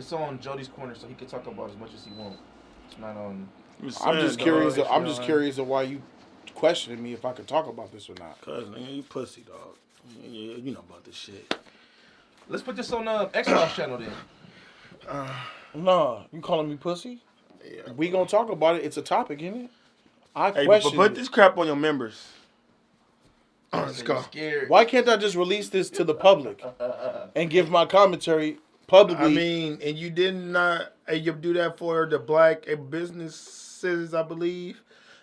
It's on Jody's corner, so he can talk about as much as he wants. It's not on. I'm just curious. I'm just curious of why you questioning me if I could talk about this or not. Cause nigga, you pussy dog. You know about this shit. Let's put this on X-Files channel then. No, you calling me pussy? Yeah. We gonna talk about it. It's a topic, isn't it? I Hey, question. but put this crap on your members. Let's go. Why can't I just release this to the public and give my commentary publicly? I mean, and you did not. You do that for the black businesses, I believe,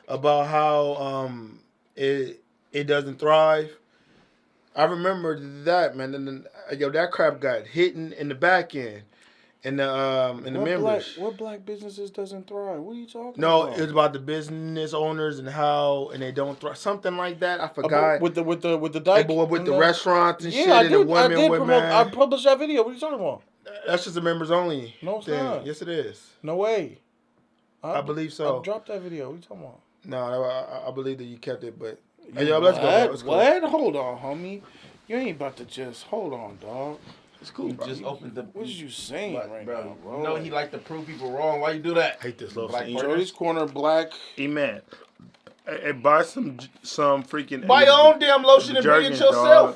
about how it doesn't thrive. I remember that, man. And then, that crap got hidden in the back end, in the members. What black businesses doesn't thrive? What are you talking No, about? it was about the business owners and how they don't thrive. Something like that. I forgot. With the dyke, with the restaurants and shit I and did, the women I did with promote. man. I published that video. What are you talking about? That's just the members only. No, it's thing. not. Yes, it is. No way. I believe so. I dropped that video. What are you talking about? No, I believe that you kept it, but let's go. Let's go. What? Hold on, homie. You ain't about to just hold on, dog. It's cool. You Bro. just opened the. What is you saying right now, bro? You know he like to prove people wrong. Why you do that? I hate this little Black thing. Jody's corner, black. Man, hey, buy some freaking. Buy your own damn lotion and bring it Jergens, yourself. dog.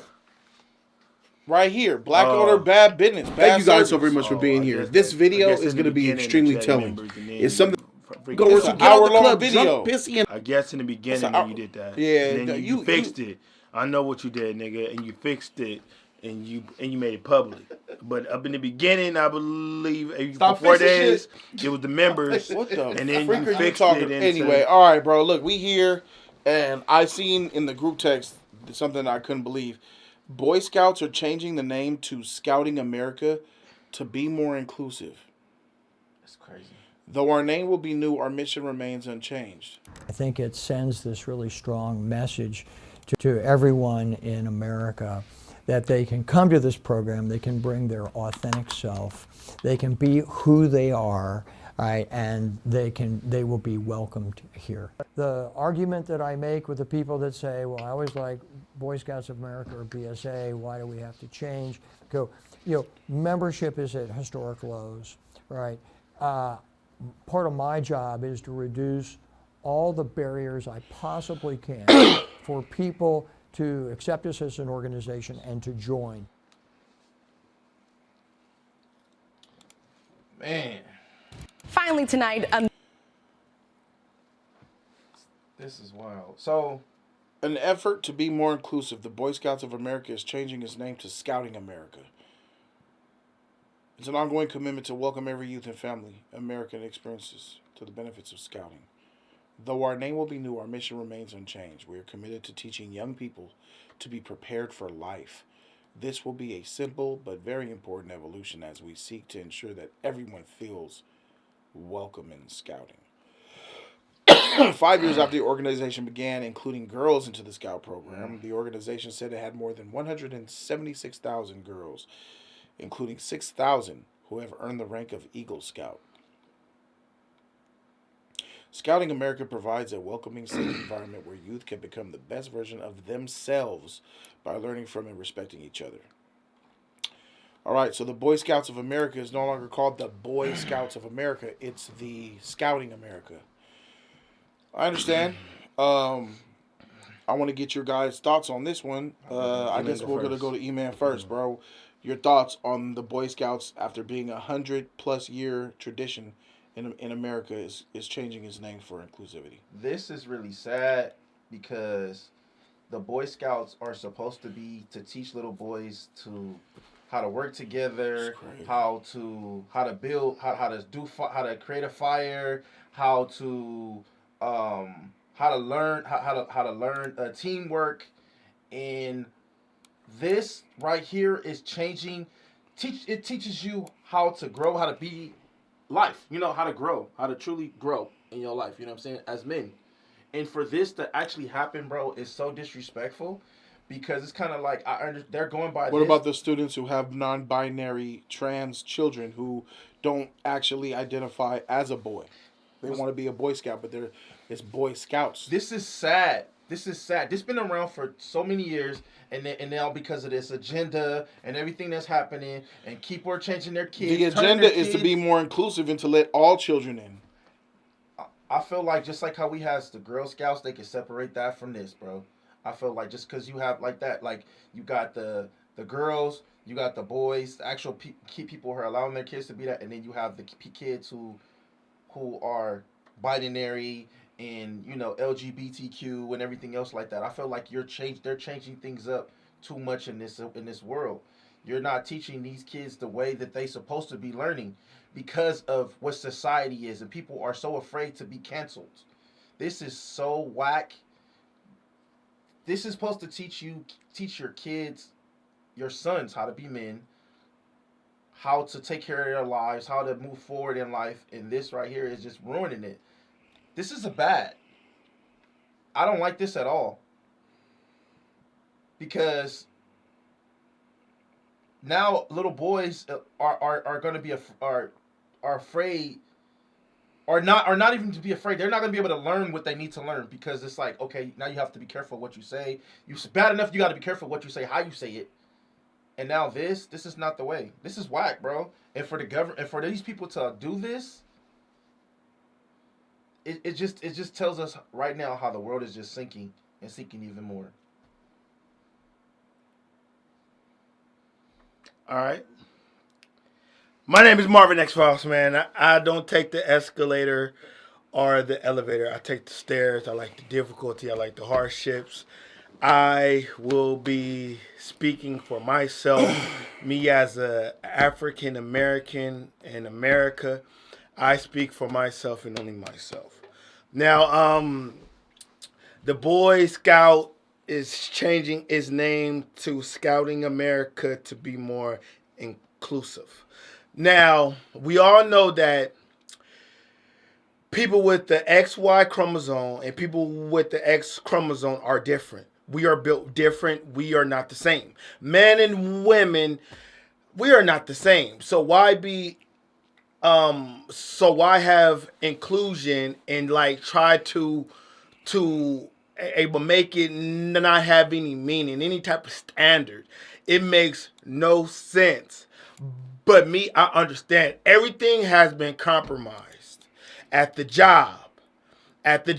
Right here, black owner, bad business. Bad Thank you guys so service. very much for being I here. guess This that- video I guess is in the going to be beginning extremely that telling. members and then It's something. freaking- Go once you get out the hour-long club, video. drunk, pissy, and I guess in the beginning That's you did that. Yeah, And then you fixed it. I know what you did, nigga, and you fixed it, and you made it public. But up in the beginning, I believe Stop for 4 fixing days, shit. it was the members. What the And then freak you are you fixed talking? it into- Anyway, all right, bro. Look, we here, and I seen in the group text something I couldn't believe. Boy Scouts are changing the name to Scouting America to be more inclusive. That's crazy. Though our name will be new, our mission remains unchanged. I think it sends this really strong message to everyone in America that they can come to this program, they can bring their authentic self, they can be who they are, right, and they will be welcomed here. The argument that I make with the people that say, well, I always like Boy Scouts of America or BSA, why do we have to change? Go, membership is at historic lows, right? Part of my job is to reduce all the barriers I possibly can for people to accept us as an organization and to join. Man, Finally tonight, this is wild. So, An effort to be more inclusive, the Boy Scouts of America is changing its name to Scouting America. It's an ongoing commitment to welcome every youth and family American experiences to the benefits of scouting. Though our name will be new, our mission remains unchanged. We are committed to teaching young people to be prepared for life. This will be a simple but very important evolution as we seek to ensure that everyone feels welcome in scouting. 5 years after the organization began including girls into the scout program, the organization said it had more than 176,000 girls, including 6,000 who have earned the rank of Eagle Scout. Scouting America provides a welcoming, safe environment where youth can become the best version of themselves by learning from and respecting each other. All right, so the Boy Scouts of America is no longer called the Boy Scouts of America. It's the Scouting America. I understand. I want to get your guys' thoughts on this one. I guess we're going to go to E-Man first, bro. Your thoughts on the Boy Scouts after being 100-plus year tradition in America is changing its name for inclusivity. this is really sad because the Boy Scouts are supposed to be to teach little boys to how to work together, how to build, how to create a fire, how to learn teamwork, and this right here is changing. It teaches you how to grow, how to be life. You know how to grow, how to truly grow in your life. You know what I'm saying? As men, and for this to actually happen, bro, is so disrespectful. Because it's kind of like they're going by. What this. about the students who have non-binary trans children who don't actually identify as a boy? They want to be a Boy Scout, but it's Boy Scouts. This is sad. This is sad. This been around for so many years, and now because of this agenda and everything that's happening, and people are changing their kids. The agenda is to be more inclusive and to let all children in. I feel like just like how we has the Girl Scouts, they can separate that from this, bro. I feel like just because you have like that, like you got the girls, you got the boys, the actual people who are allowing their kids to be that, and then you have the kids who are binary and LGBTQ and everything else like that. I feel like they're changing things up too much in this world. You're not teaching these kids the way that they supposed to be learning because of what society is, and people are so afraid to be canceled. This is so whack. This is supposed to teach your kids, your sons, how to be men, how to take care of their lives, how to move forward in life, and this right here is just ruining it. This is bad. I don't like this at all. Because now little boys are going to be are afraid, or not even to be afraid. They're not going to be able to learn what they need to learn, because it's like, okay, now you have to be careful what you say. It's bad enough you got to be careful what you say, how you say it. And now this is not the way. This is whack, bro. And for the government, and for these people to do this, it just tells us right now how the world is just sinking and sinking even more. All right. My name is Marvin X Fox, man. I don't take the escalator or the elevator. I take the stairs. I like the difficulty. I like the hardships. I will be speaking for myself, me as a African American in America. I speak for myself and only myself. Now, the Boy Scout is changing its name to Scouting America to be more inclusive. Now, we all know that people with the XY chromosome and people with the X chromosome are different. We are built different. We are not the same. Men and women, we are not the same. So why have inclusion and like try to make it not have any meaning, any type of standard? It makes no sense. But me, I understand everything has been compromised at the job. At the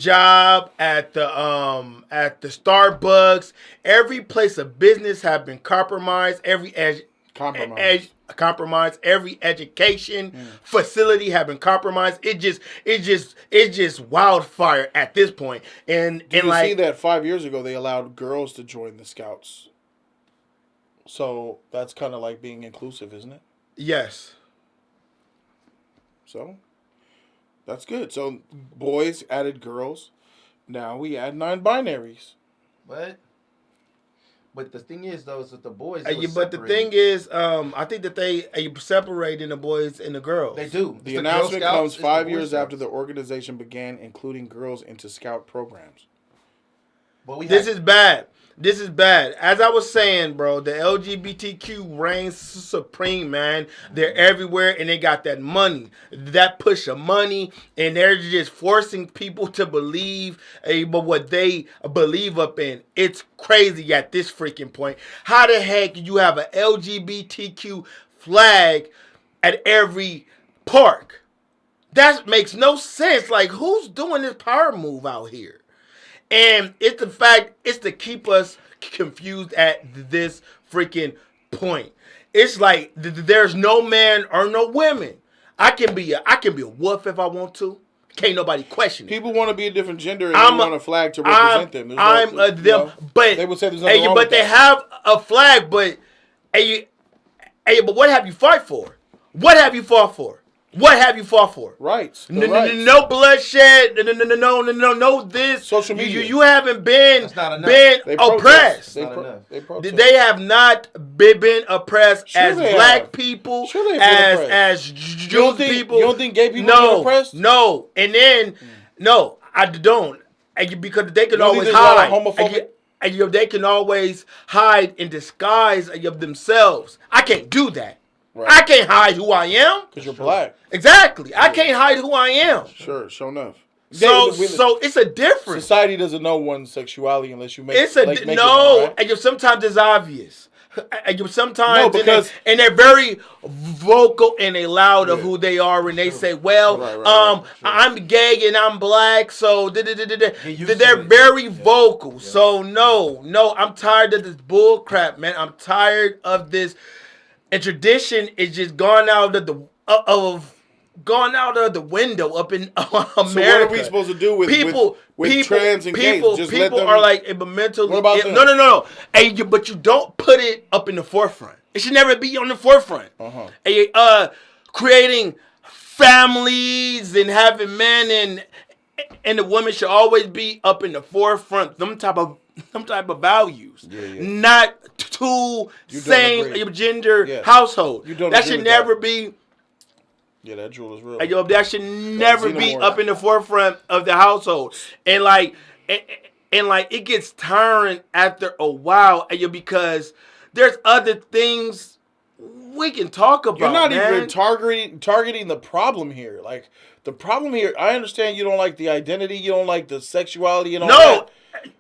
Starbucks, every place of business have been compromised. Every education facility have been compromised. It's just wildfire at this point. And Do you see that 5 years ago they allowed girls to join the Scouts? So that's kind of like being inclusive, isn't it? Yes. So that's good. So boys added girls. Now we add non-binaries. But the thing is, though, is that the boys. But the thing is, I think that they separating the boys and the girls. They do. The announcement comes 5 years after the organization began including girls into Scout programs. But this is bad. This is bad. As I was saying, bro, the LGBTQ reigns supreme, man. They're everywhere, and they got that money, that push of money, and they're just forcing people to believe what they believe up in. It's crazy at this freaking point. How the heck you have an LGBTQ flag at every park? That makes no sense. Like, who's doing this power move out here? And it's to keep us confused at this freaking point. It's like there's no man or no women. I can be a wolf if I want to. Can't nobody question it. People want to be a different gender and they want a flag to represent them. But they would say there's nothing wrong but with they that. have a flag. But but what have you fought for? What have you fought for? What have you fought for? Rights. No bloodshed. No this. Social media. You haven't been oppressed. They have not been oppressed as black people, as Jewish people. You don't think gay people are oppressed? No. And then, no, I don't. Because they can always hide. They can always hide and disguise themselves. I can't do that. Right. I can't hide who I am. Because you're black. Exactly. I can't hide who I am. Sure enough. So it's a difference. Society doesn't know one's sexuality unless you make It's a make it no. known, right? And sometimes it's obvious. And sometimes No, because and they're very vocal and they loud of who they are, and they say, "Well, Right. I'm gay and I'm black," so used they're to it. very vocal. So no, I'm tired of this bull crap, man. I'm tired of this. And tradition is just gone out of the window up in America. So what are we supposed to do with trans and gays? Just let people them, are like mentally. What about them? No. But you don't put it up in the forefront. It should never be on the forefront. Creating families and having men and the women should always be up in the forefront. Some type of values, not two same gender household. That should never be. Yeah, that jewel is real. That should never be up in the forefront of the household. And it gets tiring after a while, because there's other things we can talk about. You're not man. even targeting the problem here. Like, the problem here, I understand you don't like the identity, you don't like the sexuality and all that.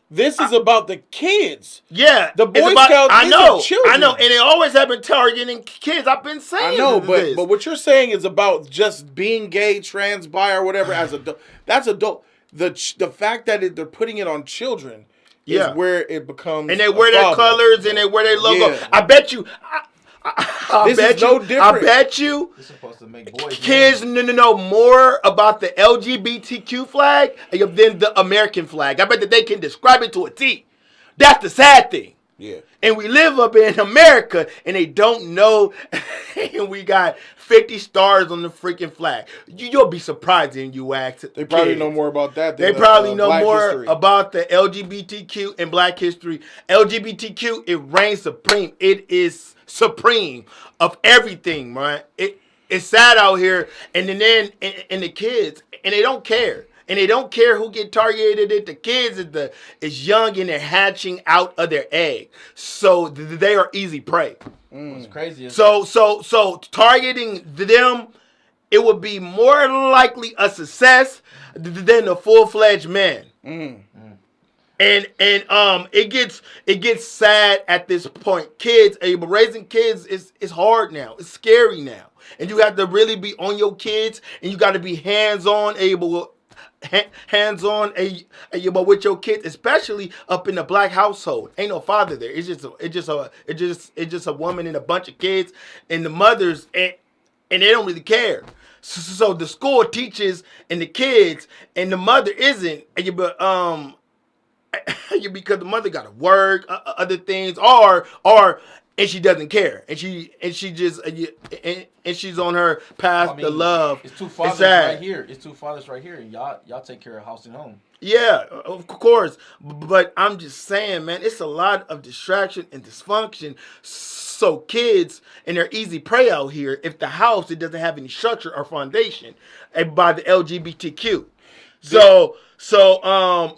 This is about the kids. Yeah. The Boy Scouts, these are children. I know. And they always have been targeting kids. I've been saying I know, this. but what you're saying is about just being gay, trans, bi, or whatever as adult. That's adult. The fact that they're putting it on children is where it becomes. And they wear their colors and they wear their logo. Yeah. I bet you. This is no different. I bet you kids know more about the LGBTQ flag than the American flag. I bet that they can describe it to a T. That's the sad thing. Yeah. And we live up in America and they don't know. And we got 50 stars on the freaking flag. You'll be surprised when you ask. They probably know more about that than they probably know Black more history. about the LGBTQ and Black history. LGBTQ, it reigns supreme. It is supreme of everything, right? It's sad out here, and then the kids, and they don't care. And they don't care who get targeted. The kids is young and they're hatching out of their egg. So they are easy prey. It's crazy. So targeting them, it would be more likely a success than a full-fledged man. And it gets sad at this point. Kids, raising kids is hard now. It's scary now. And you have to really be on your kids, and you got to be hands-on with your kids, especially up in the Black household. Ain't no father there. It's just a woman and a bunch of kids, and the mothers and they don't really care. So the school teaches and the kids, and the mother isn't. Because the mother got to work, other things, or and she doesn't care, and she's on her path to love. It's two fathers right here. And y'all take care of house and home. Yeah, of course, but I'm just saying, man, it's a lot of distraction and dysfunction. So kids, and they're easy prey out here if the house it doesn't have any structure or foundation by the LGBTQ. So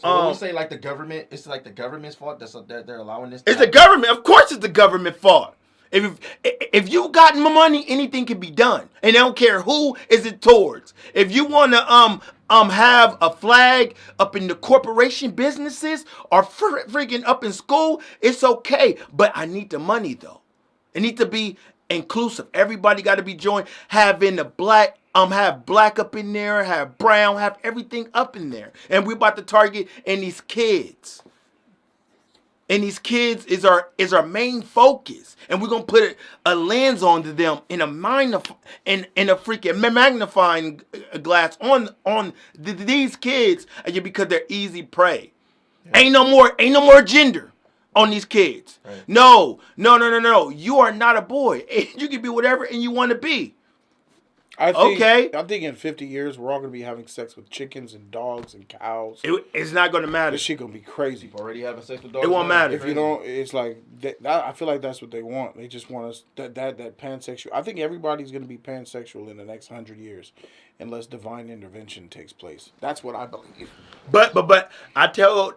when we say like the government, it's like the government's fault that they're allowing this. It's the government. Of course, it's the government fault. If you got money, anything can be done, and they don't care who is it towards. If you want to have a flag up in the corporation businesses or freaking up in school, it's okay. But I need the money though. It needs to be inclusive. Everybody got to be joined. Having the black. Have black up in there, have brown, have everything up in there. And we about to target these kids. And these kids is our main focus. And we're gonna put a lens onto them in a freaking magnifying glass on these kids because they're easy prey. Yeah. Ain't no more gender on these kids. Right. No. You are not a boy. You can be whatever and you want to be. I think in 50 years, we're all going to be having sex with chickens and dogs and cows. It's not going to matter. This shit going to be crazy. People already having sex with dogs. It won't matter. If you don't, it's like, I feel like that's what they want. They just want us, that pansexual. I think everybody's going to be pansexual in the next 100 years unless divine intervention takes place. That's what I believe. But I tell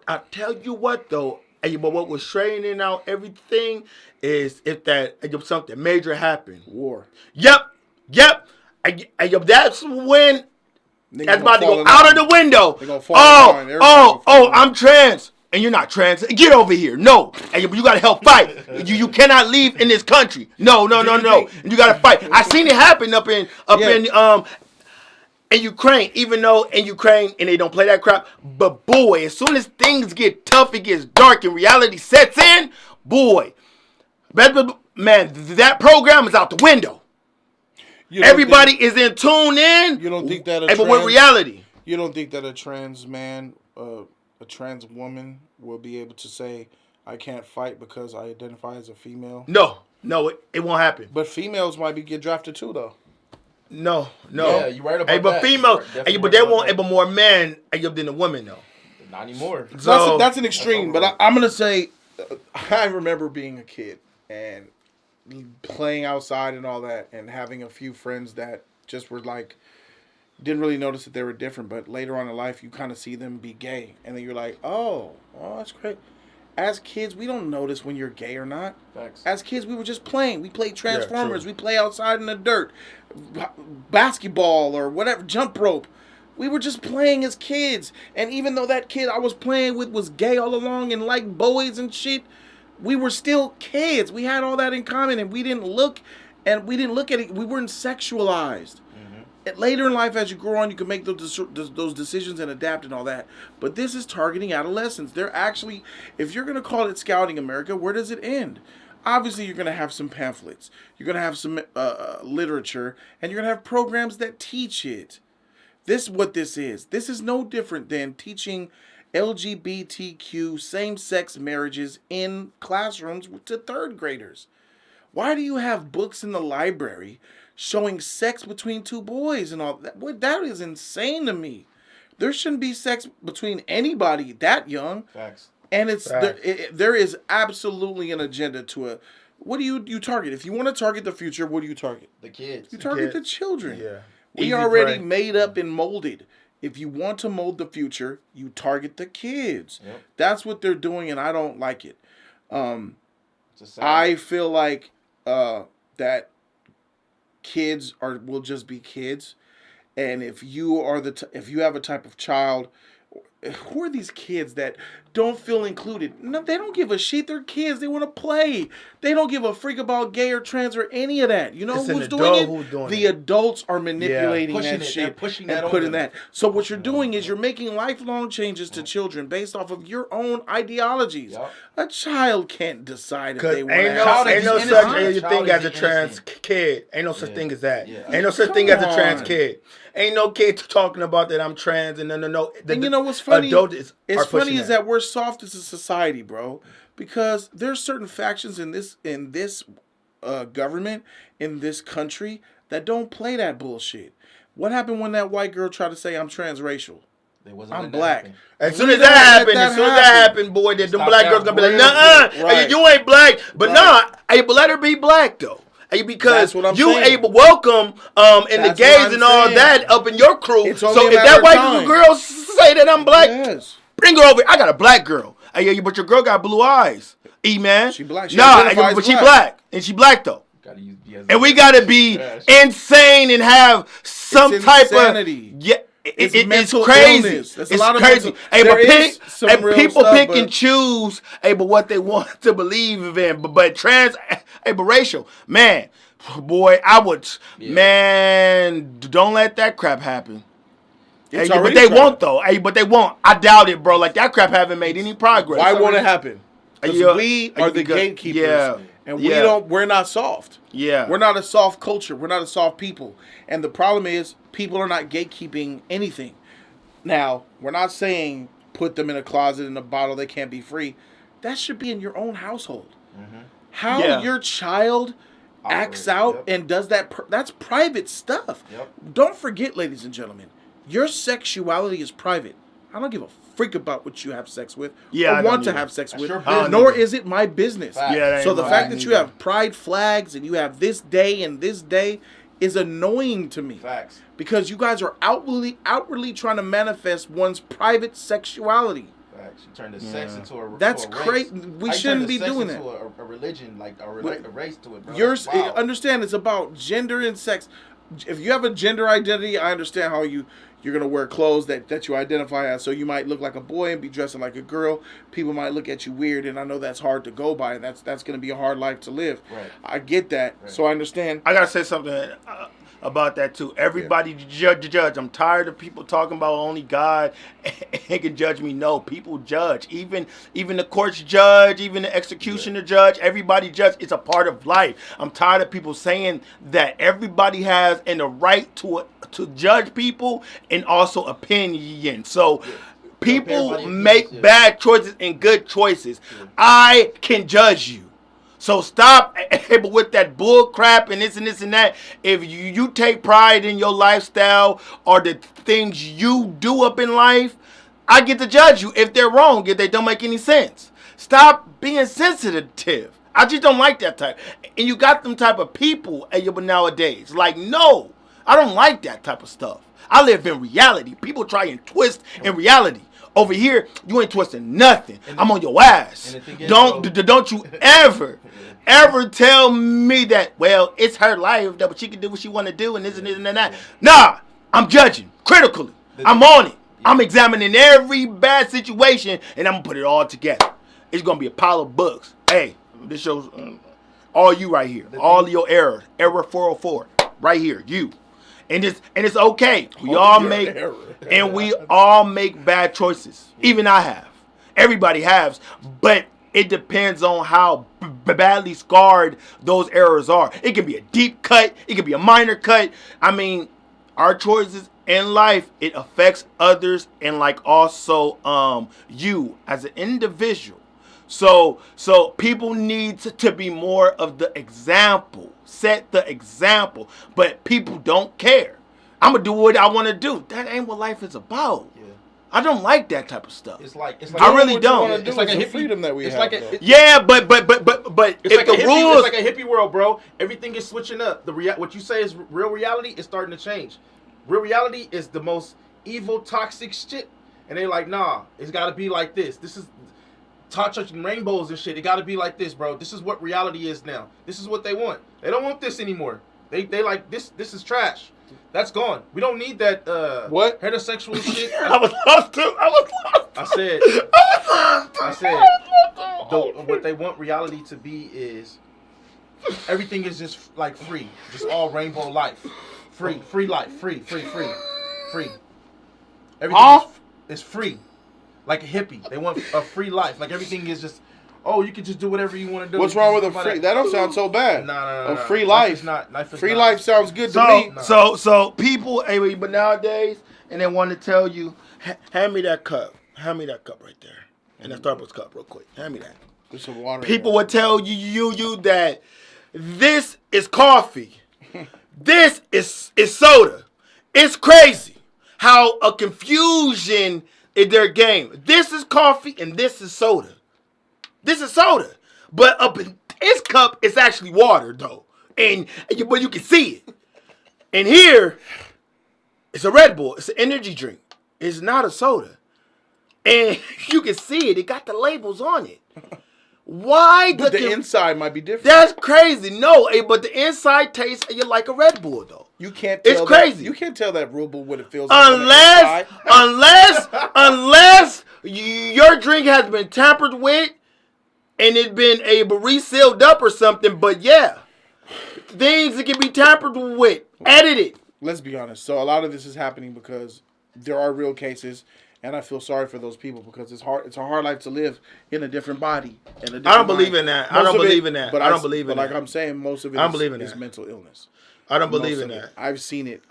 you what, though. But what was straightening out everything is if something major happened. War. Yep. That's when Niggas That's about to gonna go fall in out line. of the window. They gonna fall in line. Everybody gonna fall in line. I'm trans. And you're not trans. Get over here. No. And you got to help fight. You cannot leave in this country. No. And you got to fight. I seen it happen up in Ukraine, even though in Ukraine, and they don't play that crap, but boy, as soon as things get tough, it gets dark and reality sets in, boy, man, that program is out the window. Everybody is in tune in. You don't think that but with reality. You don't think that a trans man, a trans woman will be able to say, I can't fight because I identify as a female? No, it won't happen. But females might get drafted too, though. No. Yeah, you're right about hey, but that. females, but they want that. more men than the women, though. Not anymore. So That's an extreme, but I'm going to say, I remember being a kid and playing outside and all that and having a few friends that just were like, didn't really notice that they were different, but later on in life, you kind of see them be gay. And then you're like, oh, that's great. As kids, we don't notice when you're gay or not. Facts. As kids, we were just playing. We played Transformers. true. We play outside in the dirt. Basketball or whatever, jump rope. We were just playing as kids. And even though that kid I was playing with was gay all along and liked boys and shit, we were still kids. We had all that in common, and we didn't look at it. We weren't sexualized. Later in life, as you grow on, you can make those decisions and adapt and all that. But this is targeting adolescents. They're actually, if you're going to call it Scouting America, where does it end? Obviously, you're going to have some pamphlets. You're going to have some literature. And you're going to have programs that teach it. This is what this is. This is no different than teaching LGBTQ same-sex marriages in classrooms to third graders. Why do you have books in the library showing sex between two boys and all that? What, that is insane to me. There shouldn't be sex between anybody that young. Facts. And there is absolutely an agenda to it. What do you target? If you want to target the future, what do you target? The kids. You target the children. Yeah. We Easy already prey. made up and molded. If you want to mold the future, you target the kids. Yep. That's what they're doing, and I don't like it. It's a sad- I feel like that kids will just be kids, and if you are if you have a type of child, who are these kids that don't feel included? No, they don't give a shit. They're kids. They want to play. They don't give a freak about gay or trans or any of that. You know It's an who's adult doing it? who's doing The it. adults are manipulating Pushing that it. shit They're pushing and that on putting them. that. So what you're doing is you're making lifelong changes to children based off of your own ideologies. Yep. A child can't decide if Cause they want ain't to. Child no is such innocent. thing as a Child is trans innocent. kid. Ain't no such Yeah. thing as that. Yeah. Ain't no such Come thing as a trans on. kid. Ain't no kid talking about that I'm trans and no. And you know what's funny? Adults It's are pushing funny is that we're soft as a society, bro, because there's certain factions in this government, in this country, that don't play that bullshit. What happened when that white girl tried to say I'm transracial? They wasn't I'm letting that black. happen. As soon as that happened, boy, them Stop black that girls gonna be like, real nah, quick. Right. you ain't black. But Right. nah, hey, but let her be black though. Hey, because That's what I'm you saying. able welcome and the That's gays what I'm and all saying. that up in your crew. It's So only a if matter that of white time. girl say that I'm black, Yes. bring her over. I got a black girl. Hey, but your girl got blue eyes. Man. She black. She Nah, identifies but she black. black. And she black though. Gotta use yes. And we gotta be Trash. insane and have some It's type insanity. of It's it's mental crazy. illness. That's a It's lot of crazy. mental- Hey, but there is some real people stuff, pick but- and choose. Hey, but what they want to believe in. But trans, hey, but racial, man, boy, I would, man, don't let that crap happen. Hey, It's but already they tried. won't though. Hey, but they won't. I doubt it, bro. Like that crap haven't made any progress. Why won't it happen? Because Yeah. we are the Because- gatekeepers, yeah. and Yeah. we're not soft. Yeah. We're not a soft culture. We're not a soft people. And the problem is people are not gatekeeping anything. Now, we're not saying put them in a closet in a bottle, they can't be free. That should be in your own household. How Yeah. your child acts out yep. and does that, that's private stuff. Yep. Don't forget, ladies and gentlemen, your sexuality is private. I don't give a freak about what you have sex with Yeah, I or don't want to either. have sex That's with, your business. nor is it my business. Facts. Yeah, that So ain't the mine fact that you either. have pride flags and you have this day and this day is annoying to me. Facts. Because you guys are outwardly trying to manifest one's private sexuality. Facts. You turn the sex into a That's to a race. crazy. We How you turn shouldn't the be sex doing into that. A religion, like a race to it, bro. Yours, Wow. understand, it's about gender and sex. if you have a gender identity, I understand how you're gonna wear clothes that you identify as. So you might look like a boy and be dressing like a girl. People might look at you weird, and I know that's hard to go by. That's gonna be a hard life to live. Right. I get that, so I understand. I gotta say something about that too. Everybody judge. I'm tired of people talking about only God can judge me. No, people judge. Even the courts judge. Even the executioner judge. Everybody judge. It's a part of life. I'm tired of people saying that everybody has the right to judge people and also opinion. So. People make bad choices and good choices. I can judge you. So stop with that bull crap and this and that. If you take pride in your lifestyle or the things you do up in life, I get to judge you if they're wrong, if they don't make any sense. Stop being sensitive. I just don't like that type. And you got them type of people nowadays. Like, no, I don't like that type of stuff. I live in reality. People try and twist in reality. Over here, you ain't twisting nothing. I'm on your ass. Don't you ever tell me that, well, it's her life, but she can do what she want to do and this and that. Nah, I'm judging critically. I'm on it. I'm examining every bad situation, and I'm going to put it all together. It's going to be a pile of books. Hey, this shows all you right here. All of your errors. Error 404. Right here. You. And it's okay. We all make bad choices. Even I have. Everybody has. But it depends on how badly scarred those errors are. It can be a deep cut. It can be a minor cut. I mean, our choices in life, it affects others and like also you as an individual. So people need to be more of the example. Set the example. But people don't care. I'm going to do what I want to do. That ain't what life is about. Yeah. I don't like that type of stuff. It's like I really don't. It's like a hippie freedom that we have. Like but it's like the rules, it's like a hippie world, bro. Everything is switching up. What you say is real reality is starting to change. Real reality is the most evil, toxic shit. And they're like, nah, it's got to be like this. This is touching rainbows and shit. It got to be like this, bro. This is what reality is now. This is what they want. They don't want this anymore. They like this. This is trash. That's gone. We don't need that what heterosexual shit. I was lost too. I said what they want reality to be is everything is just like free. Just all rainbow life. Free life. Free. Everything is free. Like a hippie. They want a free life. Like everything is just, oh, you can just do whatever you want to do. What's wrong with a free? That don't sound so bad. No. A free life. Free life sounds good to me. So people, anyway, but nowadays, and they want to tell you, hand me that cup. Hand me that cup right there. And that Starbucks cup real quick. Hand me that. There's some water. People would tell you that this is coffee. This is soda. It's crazy how a confusion is their game. This is coffee and this is soda. This is soda. But up in this cup, it's actually water, though. But you can see it. And here, it's a Red Bull. It's an energy drink. It's not a soda. And you can see it. It got the labels on it. Why? But the inside might be different. That's crazy. No, but the inside tastes like a Red Bull, though. You can't tell. It's crazy. You can't tell that Red Bull what it feels like. Unless your drink has been tampered with and it's been resealed up or something. But yeah, things that can be tampered with, edited. Let's be honest. So a lot of this is happening because there are real cases. And I feel sorry for those people because it's hard. It's a hard life to live in a different body. I don't believe in that. I don't believe in that. But I don't believe in that. Like I'm saying, most of it is mental illness. I don't believe in that. I've seen it.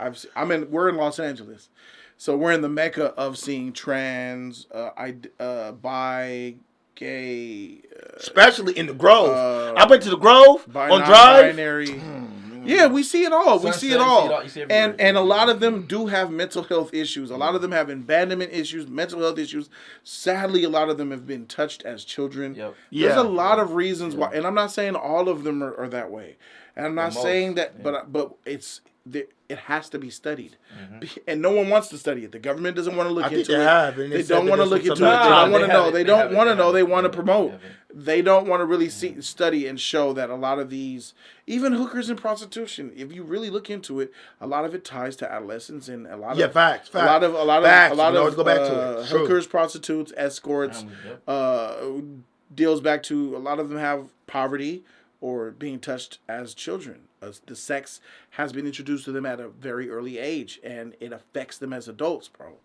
We're in Los Angeles, so we're in the mecca of seeing trans, bi, gay, especially in the Grove. I went to the Grove on Drive. Binary. Yeah, we see it all. We see it all. And a lot of them do have mental health issues. A lot of them have abandonment issues, mental health issues. Sadly, a lot of them have been touched as children. Yep. There's a lot of reasons why. And I'm not saying all of them are that way. And I'm not saying that, but it has to be studied, and no one wants to study it. The government doesn't want to look into it. They said don't want to look into it. They don't want to know. They don't want to know. They want to promote. They don't want to really study and show that a lot of these, even hookers and prostitution, if you really look into it, a lot of it ties to adolescents and a lot of facts. A lot of go back to it. hookers, prostitutes, escorts, deals back to a lot of them have poverty or being touched as children. The sex has been introduced to them at a very early age, and it affects them as adults, bro.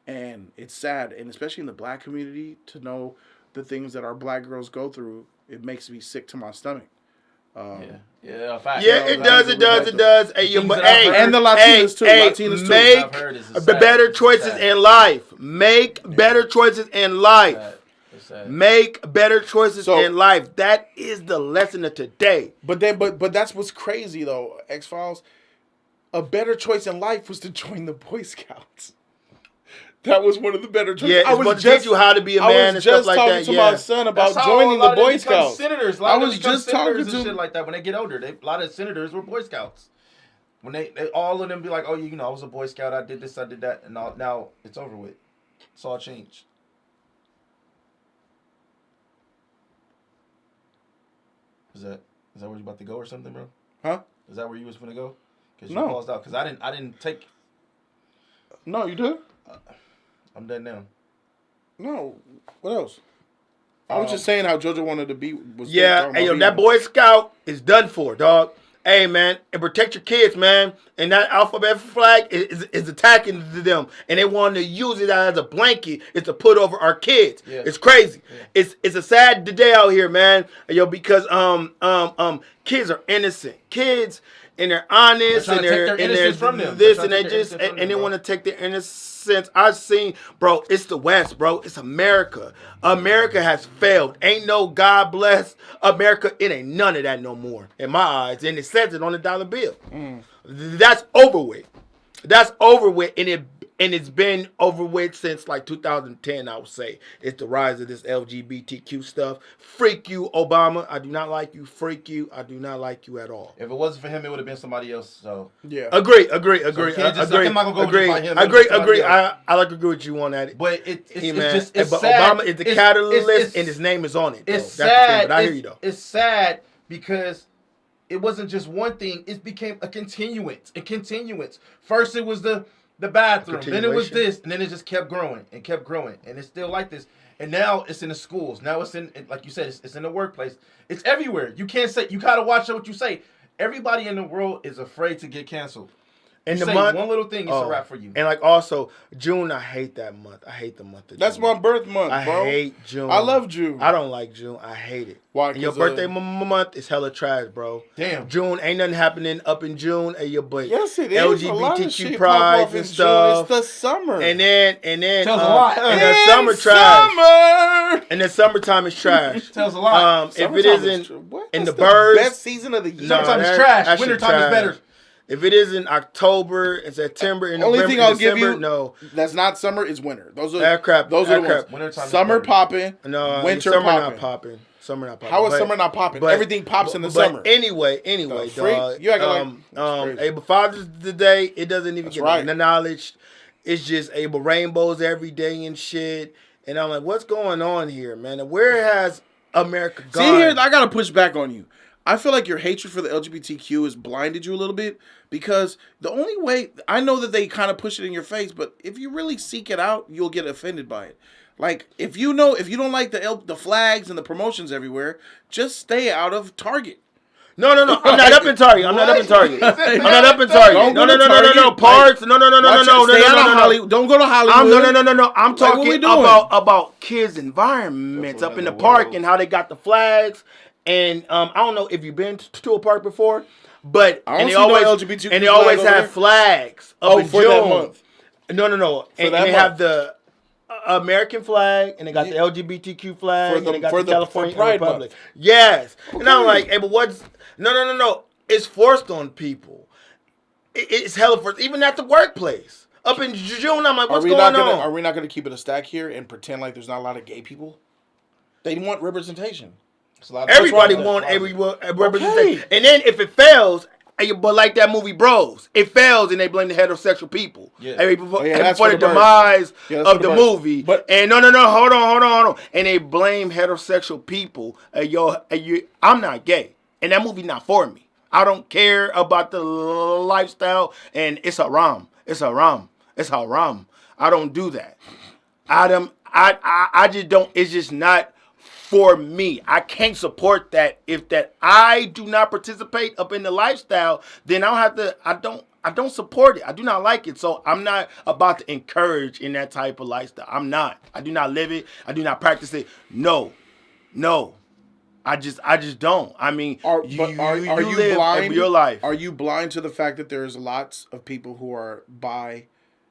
And it's sad, and especially in the black community, to know the things that our black girls go through, it makes me sick to my stomach. Fact. Yeah, it does. Hey, and the Latinas too. Latinas make better choices in life. Make better choices in life. Make better choices in life. That is the lesson of today. But that's what's crazy though, X-Files. A better choice in life was to join the Boy Scouts. That was one of the better choices. Yeah, I was just teach you how to be a man and stuff like that. I was just talking to my son about joining the Boy Scouts. Senators. I was just talking to shit like that when they get older. A lot of senators were Boy Scouts. When they all of them be like, oh, you know, I was a Boy Scout. I did this, I did that, and now it's over with. It's all changed. Is that where you about to go or something, bro? Huh? Is that where you was gonna go? Because you No. paused out. Because I didn't take. No, you did? I'm done now. No. What else? I was just saying how JoJo wanted to be. That Boy Scout is done for, dog. Hey, man, and protect your kids, man. And that alphabet flag is attacking them, and they want to use it as a blanket. It's to put over our kids. Yeah. It's crazy. Yeah. It's a sad day out here, man. Because kids are innocent. Kids and they're honest and they're from them. This and they just and they want to take their innocence. I've seen, bro, it's the West, bro. It's America. America has failed. Ain't no God bless America. It ain't none of that no more in my eyes. And it says it on the dollar bill. That's over with. That's over with. And it's been over with since like 2010, I would say. It's the rise of this LGBTQ stuff. Freak you, Obama. I do not like you. Freak you. I do not like you at all. If it wasn't for him, it would have been somebody else. So yeah. Agree. I agree with you on that. But it's sad. Obama is the catalyst and his name is on it. It's sad. But I hear you though. It's sad because it wasn't just one thing. It became a continuance. First it was the bathroom, then it was this, and then it just kept growing, and it's still like this. And now it's in the schools. Now it's in, like you said, it's in the workplace. It's everywhere. You can't say, you gotta watch what you say. Everybody in the world is afraid to get canceled. And the month, one little thing, it's a wrap for you. And like also June, I hate that month. I hate the month of June. That's my birth month, bro. I hate June. I love June. I don't like June. I hate it. Why? And your birthday month is hella trash, bro. Damn. June ain't nothing happening up in June. But yes, it is. LGBTQ pride and stuff. June. It's the summer. And then tells a lot. And the summer trash. And the summertime is trash. Tells a lot. If it isn't in the birds, best season of the year. Summertime is trash. Wintertime is better. If it isn't October and September and November, thing I'll give you, no, that's not summer. It's winter. Those are Those are the ones. Wintertime summer popping. No, winter summer popping. not popping. Summer not popping. How is summer not popping? Everything pops in the summer. Anyway, dog. You but Father's Day, it doesn't even get acknowledged. It's just rainbows every day and shit. And I'm like, what's going on here, man? And where has America gone? See here, I gotta push back on you. I feel like your hatred for the LGBTQ has blinded you a little bit because the only way, I know that they kind of push it in your face, but if you really seek it out, you'll get offended by it. Like, if you don't like the flags and the promotions everywhere, just stay out of Target. No. I'm not up in Target. I'm not up in Target. No. Parts. No. Don't go to Hollywood. No. I'm talking about kids' environments up in the park and how they got the flags. And I don't know if you've been to a park before, but they always have flags up in for June. that month. No. And they have the American flag, and they got the LGBTQ flag, and they got the California Republic. Yes. Okay. And I'm like, hey, but what's... No. It's forced on people. It's hella forced, even at the workplace. Up in June, I'm like, what's going on? Are we not going to keep it a stack here and pretend like there's not a lot of gay people? They want representation. Everybody wants every representation. And then if it fails, But like that movie Bros, it fails and they blame the heterosexual people. Yeah. Before, that's for for the the birds. demise Yeah, that's for of the the birds. movie. But- And no, hold on. And they blame heterosexual people. I'm not gay. And that movie not for me. I don't care about the lifestyle. And it's haram. It's haram. It's haram. I don't do that. I just don't. It's just not for me. I can't support that. If that I do not participate up in the lifestyle, then I'll have to. I don't support it. I do not like it. So I'm not about to encourage in that type of lifestyle. I'm not. I do not live it. I do not practice it. No. I just don't. I mean, Are you you blind? your life. Are you blind to the fact that there's lots of people who are bi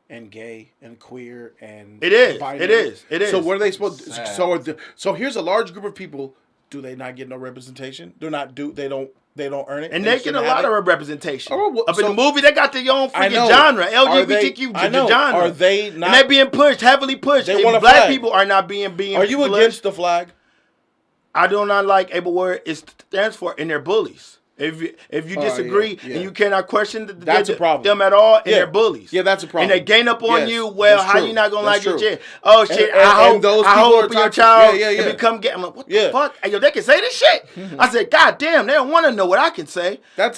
and gay and queer and It is. binary? It is. So what are they supposed to Sad. so here's a large group of people. Do they not get no representation? They don't earn it? And they get shouldn't a have lot it? of representation. Oh, well, up in so- the movie, they got their own I freaking know. genre, Are they- LGBTQ I know. genre. Are they not? And they're being pushed, heavily pushed. They And want a black flag. people are not being Are you pushed. against the flag? I do not like able word it stands for, and they're bullies. If you disagree yeah. and you cannot question That's a problem. them at all, and Yeah. they're bullies. Yeah, that's a problem. And they gain up on Yes, you. Well, that's how true. you not gonna That's like your true. shit? Oh shit! And I hope those I people hope are your toxic. child Yeah. and become gay. I'm like, what Yeah. the fuck? Hey, yo, they can say this shit. I said, God damn, they don't want to know what I can say. I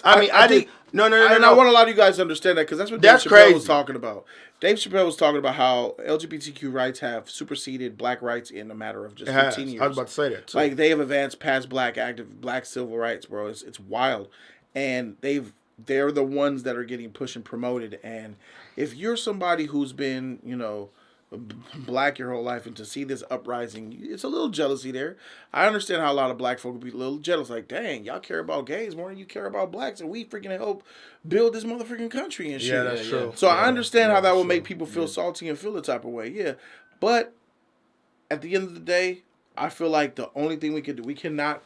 think no. And I want a lot of you guys to understand that because that's what That's Dave Chappelle was crazy. talking about. Dave Chappelle was talking about how LGBTQ rights have superseded black rights in a matter of just It has. 15 years. I was about to say that too. Like they have advanced past black civil rights, bro. It's wild, and they're the ones that are getting pushed and promoted. And if you're somebody who's been black your whole life, and to see this uprising, it's a little jealousy there. I understand how a lot of black folk would be a little jealous. Like, dang, y'all care about gays more than you care about blacks, and we freaking help build this motherfucking country and shit. Yeah, that's true. So I understand how that will true. make people feel salty and feel the type of way. Yeah, but at the end of the day, I feel like the only thing we can do, we cannot.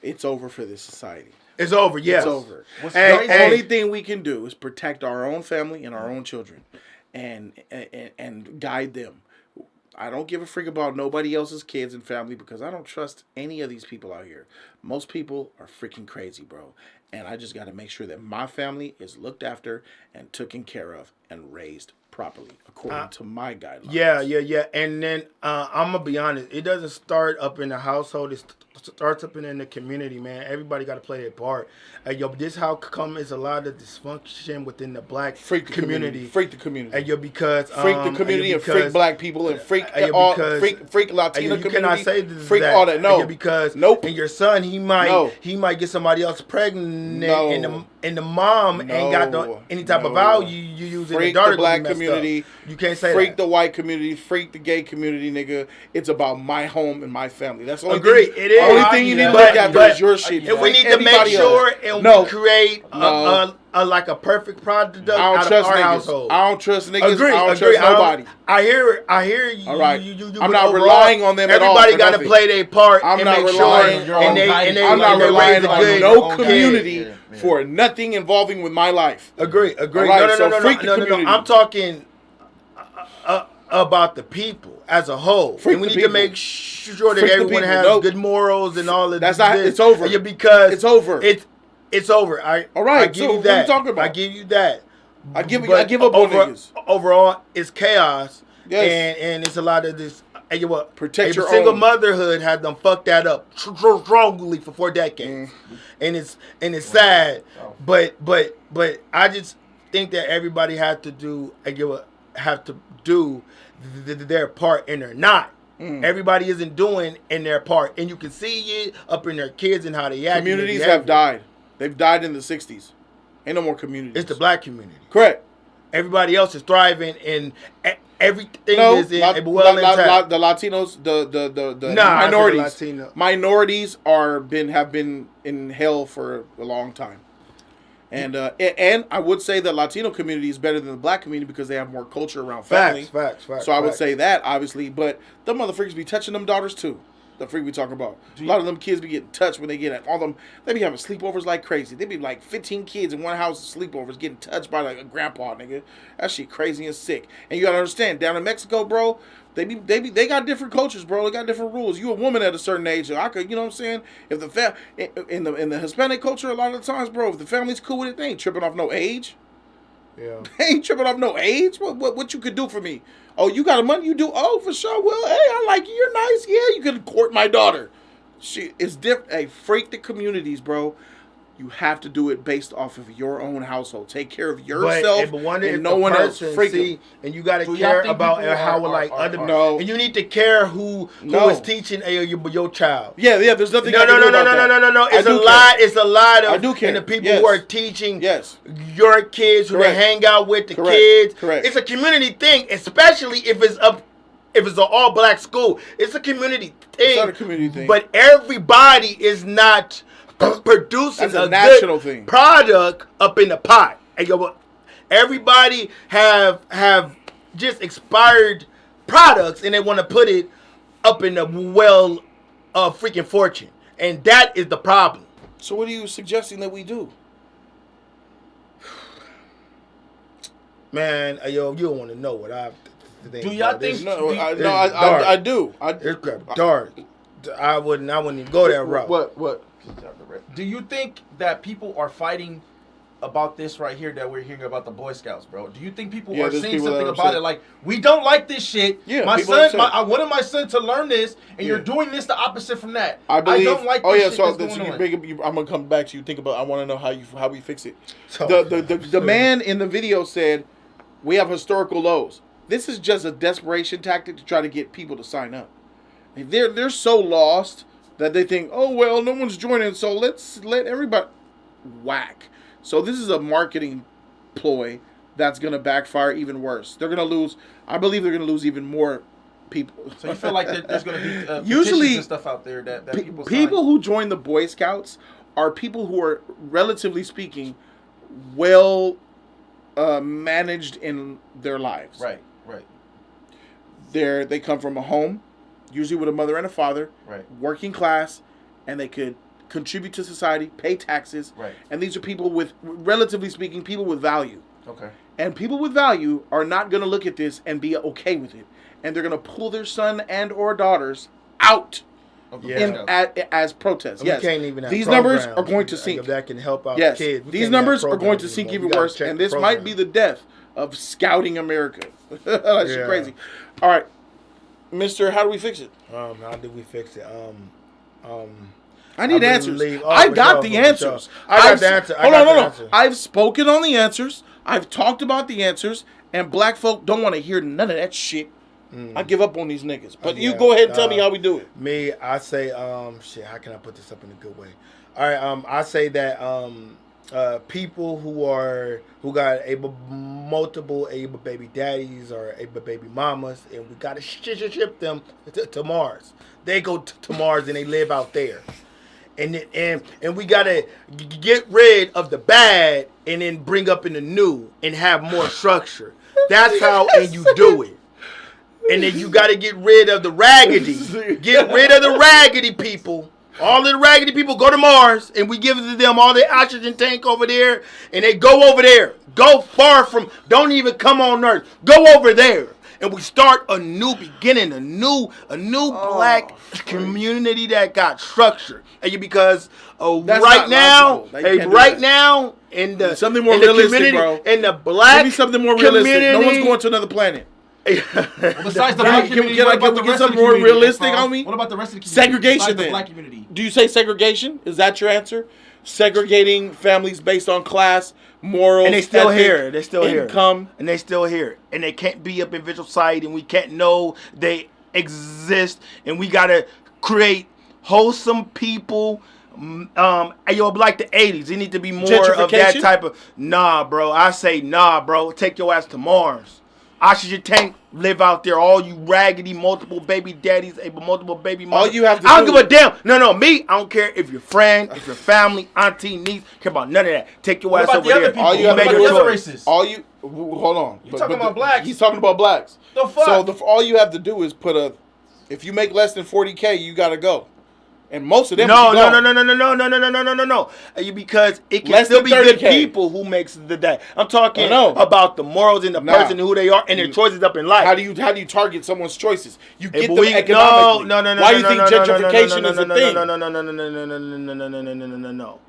It's over for this society. It's over. Yes, It's over. Hey, The only thing we can do is protect our own family and our own children, and guide them. I don't give a freak about nobody else's kids and family because I don't trust any of these people out here. Most people are freaking crazy, bro. And I just got to make sure that my family is looked after and taken care of and raised properly according to my guidelines. Yeah. And then I'm gonna be honest. It doesn't start up in the household. It starts up in the community, man. Everybody got to play their part. This how come it's a lot of dysfunction within the black community. Freak the community. Because Freak the community and freak black people and freak freak Latino you community. cannot say this, freak that. all that. No, because nope. And your son, he might get somebody else pregnant, No. and the mom ain't got any type of value you use in the Freak daughter. the black gonna be messed community. up. You can't say freak that. the white community. Freak the gay community, nigga. It's about my home and my family. That's the only Agree. thing. It is. Only thing you need to But- look after but is your shit. If we Freak need to make anybody sure else. and we create No. a like a perfect product I out don't of trust our niggas. household. I don't trust niggas. Agree. I don't Agree. trust nobody. I hear you. All right. You, I'm but not overall, relying on them at all Everybody for got to nothing. play their part I'm and not make relying sure. on And your they I'm not raise relying a on good no kid. community Yeah. for nothing involving with my life. Agree. All right, so freak the community. I'm talking about the people as a whole. Freak And we the need to people. make sure that Freak the everyone people. has Nope. good morals and all of That's this. not- it's over. Yeah, because It's over. It's over. All right, I give so you what are we that. talking about? I give you that. I give But up on niggas. Overall, it's chaos. Yes. And it's a lot of this. And you what? Protect your single own. motherhood had them fucked that up strongly for 4 decades, and it's sad. But I just think that everybody have to do their part, and they're not. Everybody isn't doing in their part, and you can see it up in their kids and how they act. Communities have died. They've died in the 60s. Ain't no more communities. It's the black community. Correct. Everybody else is thriving, and everything No, is the Latinos, the Nah, I said the minorities, Latino. minorities have been in hell for a long time, and I would say the Latino community is better than the black community because they have more culture around family. Facts. So I would say that obviously, but the motherfuckers be touching them daughters too. The freak we talking about. A lot of them kids be getting touched when they get at all them. They be having sleepovers like crazy. They be like 15 kids in one house of sleepovers getting touched by like a grandpa, nigga. That shit crazy and sick. And you gotta understand, down in Mexico, bro, they got different cultures, bro. They got different rules. You a woman at a certain age, so I could, you know what I'm saying? If the in the Hispanic culture, a lot of the times, bro, if the family's cool with it, they ain't tripping off no age. Yeah. They ain't tripping off no age. What you could do for me? Oh, you got a money? You do? Oh, for sure. Well, hey, I like you. You're nice. Yeah, you could court my daughter. It's different. Hey, freak the communities, bro. You have to do it based off of your own household. Take care of yourself and no one else. Freaking. And you got to care about how no. And you need to care who is teaching your child. Yeah. There's nothing. No. It's a lot. It's a lot of and the people who are teaching your kids who they hang out with the kids. Correct. It's a community thing, especially if it's an all-black school. It's a community thing. It's not a community thing. But everybody is not producing a national thing product up in the pot. And everybody have just expired products and they want to put it up in the well of freaking fortune. And that is the problem. So what are you suggesting that we do? Man, you don't want to know what I think. Do y'all think? I do. It's dark. I wouldn't even go that route. What? Do you think that people are fighting about this right here that we're hearing about the Boy Scouts, bro? Do you think people are saying something about it? Like, we don't like this shit. Yeah, my son, I wanted my son to learn this, and you're doing this the opposite from that. I don't like this shit that's going on. I'm gonna come back to you. Think about. I want to know how we fix it. The man in the video said, "We have historical lows." This is just a desperation tactic to try to get people to sign up. They're so lost that they think, oh, well, no one's joining, so let's let everybody whack. So this is a marketing ploy that's going to backfire even worse. They're going to lose, I believe they're going to lose even more people. So you feel like there's going to be usually and stuff out there that people who join the Boy Scouts are people who are, relatively speaking, well managed in their lives. Right. They come from a home, usually with a mother and a father, working class, and they could contribute to society, pay taxes, and these are people with, relatively speaking, people with value. Okay. And people with value are not going to look at this and be okay with it, and they're going to pull their son and or daughters out as protests. We can't even have these numbers are going to sink. That can help out kids. These numbers are going to sink even worse, and this might be the death of scouting America. That's crazy. All right. Mister, how do we fix it? How do we fix it? I need answers. I got the answers. I got the answer. Hold on. I've spoken on the answers. I've talked about the answers, and black folk don't want to hear none of that shit. I give up on these niggas. But you go ahead and tell me how we do it. Me, I say, how can I put this up in a good way? All right, I say that people who got multiple able baby daddies or able baby mamas, and we gotta ship them to Mars. They go to Mars and they live out there, and we gotta get rid of the bad and then bring up in the new and have more structure. That's how and you do it. And then you gotta get rid of the raggedy. Get rid of the raggedy people. All of the raggedy people go to Mars, and we give them all the oxygen tank over there, and they go over there. Go far from, don't even come on Earth. Go over there. And we start a new beginning, a new black community that got structure. And because right now, in the something more realistic, bro. In the black give me something more realistic. No one's going to another planet. Besides the black community, can we get something more realistic, homie? What about the rest of the community? Segregation, then. The black community. Do you say segregation? Is that your answer? Segregating families based on class, morals, and they still here. They're still income, and they still here, and they can't be up in visual sight, and we can't know they exist, and we gotta create wholesome people. Like the 80s, it need to be more of that type of. Nah, bro. I say nah, bro. Take your ass to Mars. Oxygen tank, live out there. All you raggedy, multiple baby daddies, multiple baby moms. All you have to I don't give a damn. No, me. I don't care if you're friend, if you're family, auntie, niece. Care about none of that. Take your ass over there. All you have to do is hold on. You talking about blacks? He's talking about blacks. The fuck? So all you have to do is put a If you make less than 40K, you gotta go. And most of them No. Because it can Less still than be good 30K. people who makes the day. I'm talking I know. about the morals in the Nah. person, who they are, and their choices up in life. How do you target someone's choices? You get But them economically. No. Why do you think gentrification is a thing? No.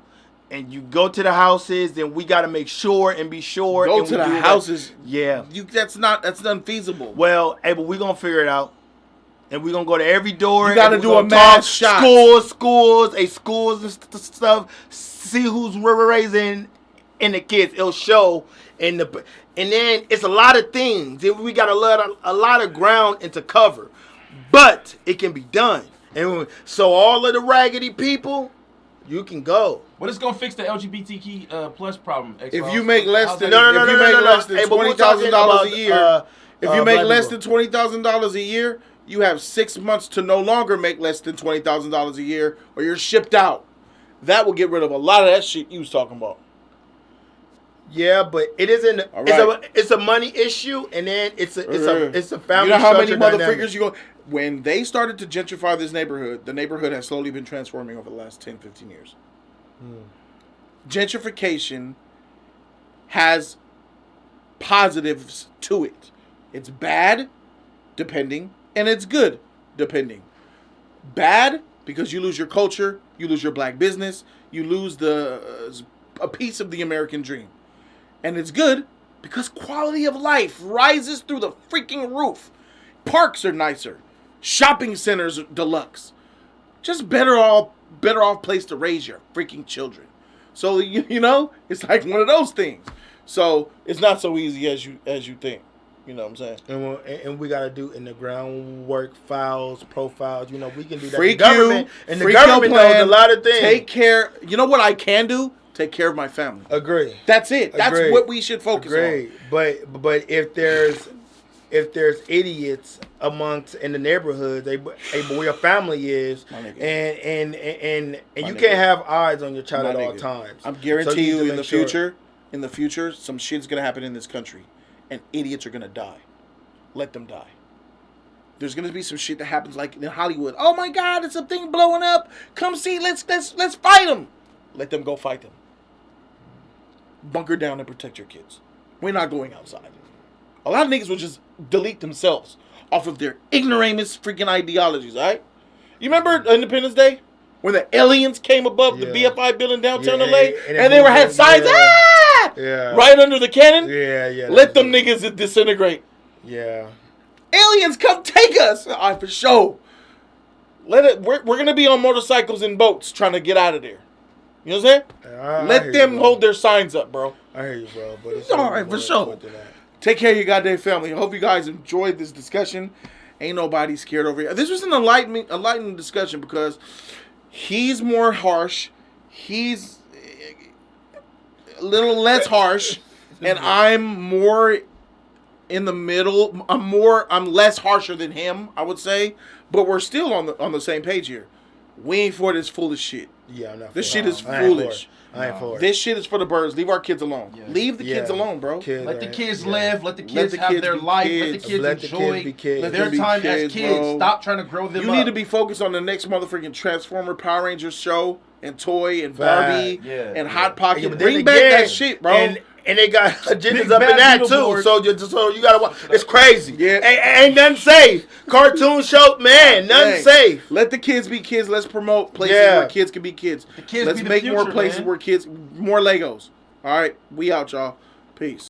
And you go to the houses, then we got to make sure and be sure. Go and to we the do that. houses. Yeah. That's unfeasible. Well, hey, but we gonna figure it out. And we're going to go to every door. You gotta and do we're a gonna mass talk shot. schools and stuff. See who's raising in the kids. It'll show. And then it's a lot of things. We got a lot of ground and to cover. But it can be done. And so all of the raggedy people, you can go. But it's gonna fix the LGBTQ plus problem. If you make less than No. less than Hey, but we're $20,000 a talking year, about, if you make black less people. than $20,000 a year, you have 6 months to no longer make less than $20,000 a year, or you're shipped out. That will get rid of a lot of that shit you was talking about. Yeah, but it isn't. All right. It's a money issue, and then it's a family. You know how many structure dynamic. motherfuckers you go? When they started to gentrify this neighborhood, the neighborhood has slowly been transforming over the last 10, 15 years. Gentrification has positives to it. It's bad, depending, and it's good, depending. Bad because you lose your culture, you lose your black business, you lose a piece of the American dream. And it's good because quality of life rises through the freaking roof. Parks are nicer, shopping centers are deluxe. Just better off place to raise your freaking children. So you know, it's like one of those things. So it's not so easy as you think. You know what I'm saying? And we got to do in the groundwork, files, profiles. You know, we can do that. Freak the government, you, and the freak government your plan, knows a lot of things. Take care. You know what I can do? Take care of my family. Agree. That's it. That's Agree. what we should focus Agree. on. But if there's idiots amongst in the neighborhoods, where your family is, and you can't have eyes on your child at all times. I'm guarantee you in the future. future, some shit's gonna happen in this country, and idiots are gonna die. Let them die. There's gonna be some shit that happens like in Hollywood. Oh my God, it's a thing blowing up. Come see, let's fight them. Let them go fight them. Bunker down and protect your kids. We're not going outside. A lot of niggas will just delete themselves off of their ignoramus freaking ideologies, alright? You remember Independence Day? When the aliens came above the BFI building downtown LA? And they had signs, right under the cannon? Yeah. Let them niggas disintegrate. Yeah. Aliens, come take us! For sure. We're gonna be on motorcycles and boats trying to get out of there. You know what I'm saying? Let them hold their signs up, bro. I hear you, bro. But it's all right, for sure. Take care of your goddamn family. I hope you guys enjoyed this discussion. Ain't nobody scared over here. This was an enlightening discussion because he's more harsh. He's a little less harsh. And I'm more in the middle. I'm less harsher than him, I would say. But we're still on the same page here. We ain't for this foolish shit. Yeah, I'm not. This shit is foolish. I ain't for it. This shit is for the birds. Leave our kids alone. Yeah. Leave the kids alone, bro. Let the kids live. Let the kids have their life. Let the kids enjoy their time as kids. Bro. Stop trying to grow them up. You need to be focused on the next motherfucking Transformer Power Rangers show and Toy and Barbie and Hot Pocket. Yeah, bring back that shit, bro. And they got agendas up in that too. So you gotta watch. It's crazy. Yeah. Ain't nothing safe. Cartoon show, man. Nothing safe. Let the kids be kids. Let's promote places where kids can be kids. The kids Let's be the make future, more places man. where kids, more Legos. All right, we out, y'all. Peace.